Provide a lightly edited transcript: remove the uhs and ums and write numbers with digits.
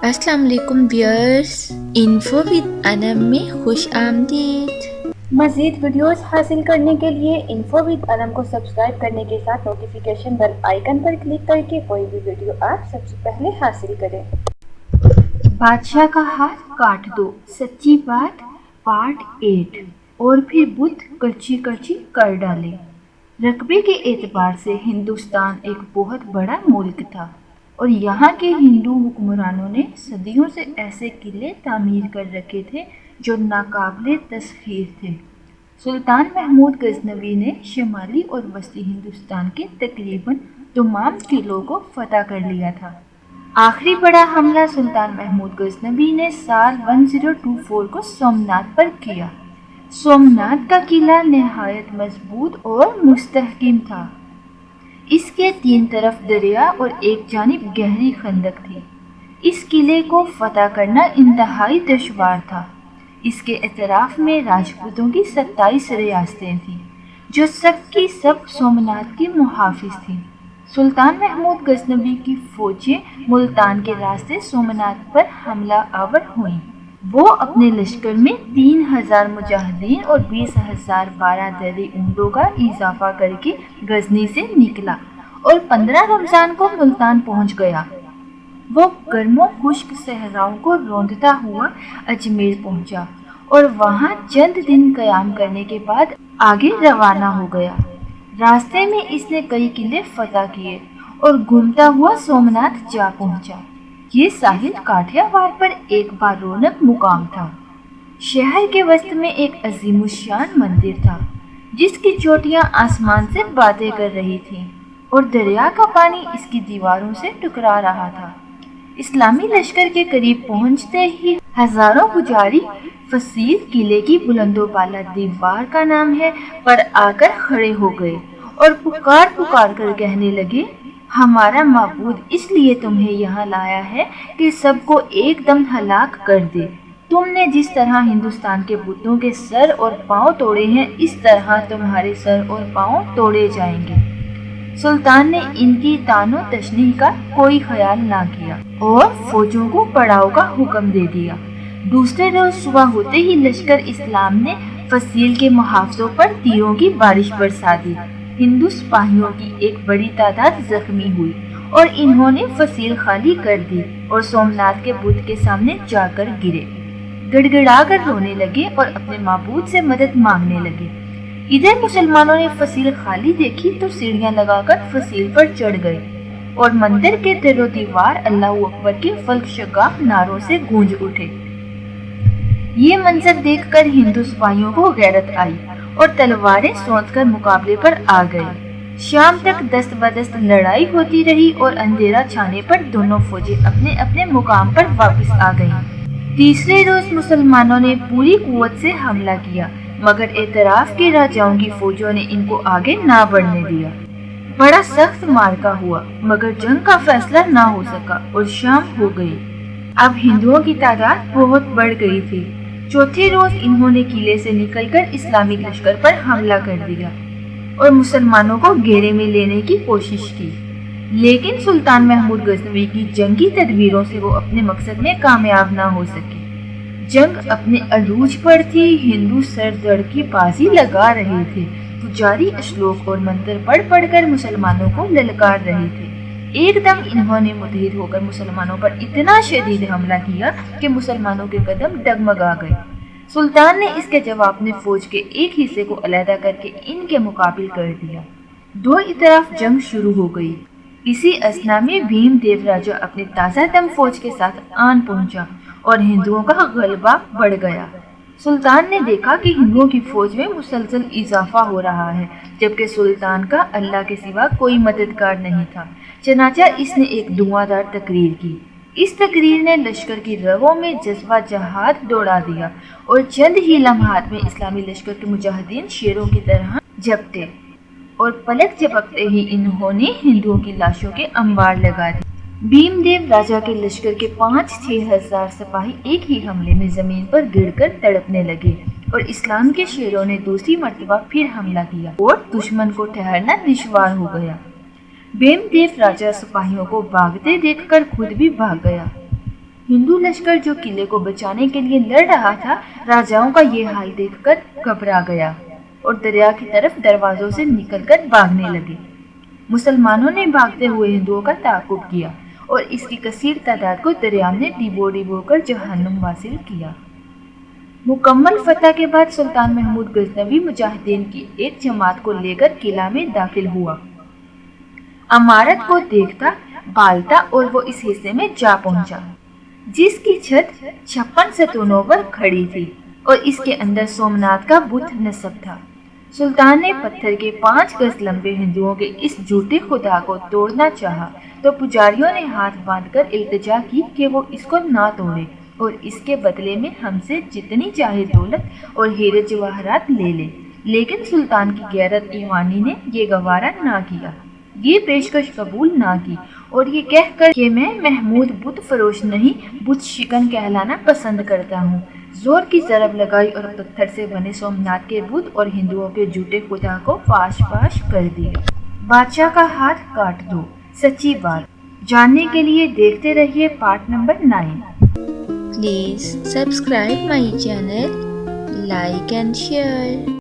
अस्सलाम वालेकुम viewers, info with Anam में खुश आमदीद। मज़ीद वीडियोस हासिल करने के लिए इन्फो विद अनम को सब्सक्राइब करने के साथ नोटिफिकेशन बेल आइकन पर क्लिक करके कोई भी वीडियो आप सबसे पहले हासिल करें। बादशाह का हाथ काट दो, सच्ची बात पार्ट 8। और फिर बुत करची करची कर डाले। रकबे के एतबार से हिंदुस्तान एक बहुत बड़ा मुल्क था और यहाँ के हिंदू हुक्मरानों ने सदियों से ऐसे किले तामीर कर रखे थे जो नाकाबिले तस्खीर थे। सुल्तान महमूद गजनवी ने शुमाली और वस्ती हिंदुस्तान के तकरीबन तमाम किलों को फतह कर लिया था। आखिरी बड़ा हमला सुल्तान महमूद गजनवी ने साल 1024 को सोमनाथ पर किया। सोमनाथ का किला नहायत मजबूत और मुस्तहकिम था। इसके तीन तरफ दरिया और एक जानिब गहरी खंदक थी। इस किले को फतह करना इंतहाई दुश्वार था। इसके अतराफ में राजपूतों की 27 रियासतें थीं जो सब की सब सोमनाथ की मुहाफिज थीं। सुल्तान महमूद गजनवी की फौजें मुल्तान के रास्ते सोमनाथ पर हमला आवर हुईं। वो अपने लश्कर में 3000 मुजाहिदीन और 20,000 बारादरी ऊँटों का इजाफा करके गजनी से निकला और 15 रमज़ान को मुल्तान पहुंच गया। वो गर्मों खुश्क सहराओं को रौंदता हुआ अजमेर पहुंचा और वहां चंद दिन क़याम करने के बाद आगे रवाना हो गया। रास्ते में इसने कई किले फतह किए और घूमता हुआ सोमनाथ जा पहुंचा। ये साहिल काठियावाड़ पर एक बारौनक मुकाम था। शहर के वस्त में एक अजीमुशान मंदिर था जिसकी चोटियां आसमान से बातें कर रही थीं और दरिया का पानी इसकी दीवारों से टकरा रहा था। इस्लामी लश्कर के करीब पहुंचते ही हजारों पुजारी फसील किले की बुलंदोबाला दीवार का नाम है पर आकर खड़े हो गए और पुकार पुकार कर कहने लगे, हमारा माबूद इसलिए तुम्हें यहाँ लाया है कि सबको एकदम हलाक कर दे। तुमने जिस तरह हिंदुस्तान के बुतों के सर और पांव तोड़े हैं, इस तरह तुम्हारे सर और पांव तोड़े जाएंगे। सुल्तान ने इनकी तानो तशनीह का कोई ख्याल ना किया और फौजों को पड़ाव का हुक्म दे दिया। दूसरे रोज सुबह होते ही लश्कर इस्लाम ने फसील के मुहाफिजों पर तीरों की बारिश बरसा दी। हिंदू सिपाहियों की एक बड़ी तादाद जख्मी हुई और इन्होंने फसील खाली कर दी और सोमनाथ के बुत के सामने जाकर गिरे, गड़गड़ा कर रोने लगे और अपने माबूद से मदद मांगने लगे। इधर मुसलमानों ने फसील खाली देखी तो सीढ़ियां लगाकर फसील पर चढ़ गए और मंदिर के दरो दीवार अल्लाह अकबर के फल्क शगाफ नारों से गूंज उठे। ये मंजर देखकर हिंदू सिपाहियों को गैरत आई और तलवारें सोंधकर मुकाबले पर आ गए। शाम तक दस्त बदस्त लड़ाई होती रही और अंधेरा छाने पर दोनों फौजें अपने अपने मुकाम पर वापस आ गईं। तीसरे रोज मुसलमानों ने पूरी कुव्वत से हमला किया मगर एतराफ के राजाओं की फौजों ने इनको आगे ना बढ़ने दिया। बड़ा सख्त मारका हुआ मगर जंग का फैसला ना हो सका और शाम हो गई। अब हिंदुओं की तादाद बहुत बढ़ गई थी। चौथे रोज इन्होंने किले से निकलकर इस्लामी लश्कर पर हमला कर दिया और मुसलमानों को घेरे में लेने की कोशिश की, लेकिन सुल्तान महमूद गजनवी की जंगी तदबीरों से वो अपने मकसद में कामयाब ना हो सके। जंग अपने अरूज पर थी। हिंदू सर दड़ की बाजी लगा रहे थे। पुजारी श्लोक और मंत्र पढ़ पढ़कर मुसलमानों को ललकार रहे थे। एकदम इन्होंने मुतहिद होकर मुसलमानों पर इतना शदीद हमला किया कि मुसलमानों के कदम डगमगा गए। सुल्तान ने इसके जवाब में फौज के एक हिस्से को अलहदा करके इनके मुकाबिल कर दिया। दो तरफ जंग शुरू हो गई। इसी असना में भीमदेव राजा अपने ताज़ा दम फौज के साथ आन पहुंचा और हिंदुओं का गलबा बढ़ गया। सुल्तान ने देखा कि हिंदुओं की फौज में मुसलसल इजाफा हो रहा है जबकि सुल्तान का अल्लाह के सिवा कोई मददगार नहीं था। चनाचा इसने एक धुआंधार तकरीर की। इस तकरीर ने लश्कर की रगों में जज्बा जहाद दौड़ा दिया और चंद ही लम्हात में इस्लामी लश्कर के मुजाहिदीन शेरों की तरह झपटे और पलक झपकते ही इन्होंने हिंदुओं की लाशों के अंबार लगा दिए। भीमदेव राजा के लश्कर के 5-6 हजार सिपाही एक ही हमले में जमीन पर गिरकर तड़पने लगे और इस्लाम के शेरों ने दूसरी मर्तबा फिर हमला किया और दुश्मन को ठहरना दुश्वार हो गया। भीमदेव राजा सिपाहियों को भागते देखकर खुद भी भाग गया। हिंदू लश्कर जो किले को बचाने के लिए लड़ रहा था, राजाओं का ये हाल देखकर घबरा गया और दरिया की तरफ दरवाजों से निकलकर भागने लगे। मुसलमानों ने भागते हुए हिंदुओं का ताक़ुब किया और इसकी कसीर तादाद को दरिया ने डिबो कर जहन्नुम हासिल किया। मुकम्मल फतह के बाद सुल्तान महमूद गजनवी मुजाहिदीन की एक जमात को लेकर किला में दाखिल हुआ। इमारत को देखता, बालता और वो इस हिस्से में जा पहुंचा जिसकी छत 56 सतूनों पर खड़ी थी और इसके अंदर सोमनाथ का बुत नस्ब था। सुल्तान ने पत्थर के 5 गज लंबे हिंदुओं के इस झूठे खुदा को तोड़ना चाहा तो पुजारियों ने हाथ बांधकर इल्तिजा की कि वो इसको ना तोड़े और इसके बदले में हमसे जितनी चाहे दौलत और हीरे जवाहरात ले ले। लेकिन सुल्तान की गैरत ईमानी ने ये गवारा ना किया, ये पेशकश कबूल ना की और ये कहकर कि मैं महमूद बुत फरोश नहीं, बुत शिकन कहलाना पसंद करता हूँ, जोर की ज़रब लगाई और पत्थर से बने सोमनाथ के बुत और हिंदुओं के झूठे खुदा को पाश पाश कर दिया। बादशाह का हाथ काट दो, सच्ची बात जानने के लिए देखते रहिए part number 9। Please subscribe my channel, like and share.